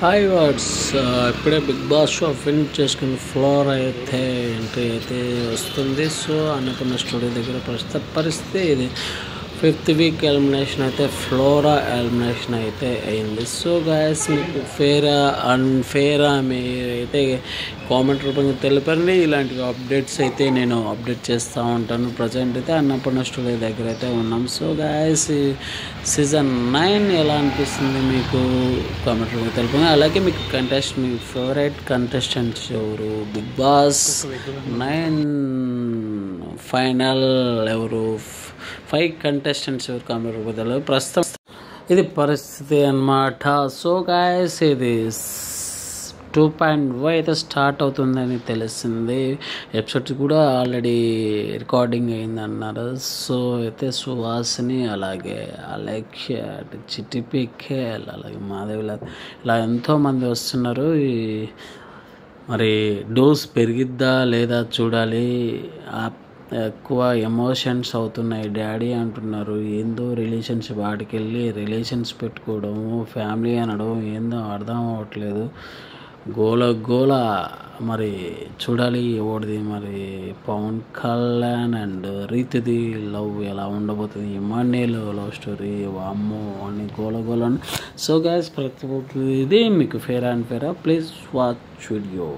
Hi words ఇప్పుడే big boss show finish చేసుకుని floor అయితే ఎంట్రీ అయితే వస్తుంది. సో అన్నపూర్ణ స్టూడియో దగ్గర ప్రస్తుత పరిస్థితి ఇది. 5th వీక్ ఎలిమినేషన్ అయితే ఫ్లోరా ఎలిమినేషన్ అయితే అయింది. సో గాయస్ మీకు ఫేరా అన్ఫేరా మీరైతే కామెంట్ రూపంగా తెలిపండి. ఇలాంటి అప్డేట్స్ అయితే నేను అప్డేట్ చేస్తూ ఉంటాను. ప్రజెంట్ అయితే అన్నపూర్ణ స్టూడియో దగ్గర అయితే ఉన్నాం. సో గాయస్ సీజన్ 9 ఎలా అనిపిస్తుంది మీకు కామెంట్ రూపంగా తెలిపండి. అలాగే మీకు మీ ఫేవరెట్ కంటెస్టెంట్స్ ఎవరు, బిగ్ బాస్ 9 ఫైనల్ ఎవరు, 5 కంటెస్టెంట్స్ ఎవరు కామెంట్ రూపంగా తెలియదు. ప్రస్తుతం ఇది పరిస్థితి అన్నమాట. సో గాయస్ ఇది 2.0 అయితే స్టార్ట్ అవుతుందని తెలిసింది. ఎపిసోడ్స్ కూడా ఆల్రెడీ రికార్డింగ్ అయిందన్నారు. సో అయితే సుహాసిని, అలాగే అలెక్ష్య, చిట్టిపికేల్, అలాగే మాధవిల ఇలా ఎంతోమంది వస్తున్నారు. మరి డోస్ పెరిగిద్దా లేదా చూడాలి. ఎక్కువ ఎమోషన్స్ అవుతున్నాయి. డాడీ అంటున్నారు, ఏందో రిలేషన్షిప్ వాటికి వెళ్ళి రిలేషన్స్ పెట్టుకోవడము, ఫ్యామిలీ అనడం ఏందో అర్థం అవ్వట్లేదు. గోల మరి చూడాలి ఓడిది. మరి పవన్ కళ్యాణ్ అండ్ రీతిది లవ్ ఎలా ఉండబోతుంది, ఇమాన్యుయల్ లవ్ స్టోరీ, వామ్మో అని గోల. సో గైస్ ప్రతి ఒక్కటి ఇది మీకు ఫేరా అండ్ ఫేరా. Please watch video.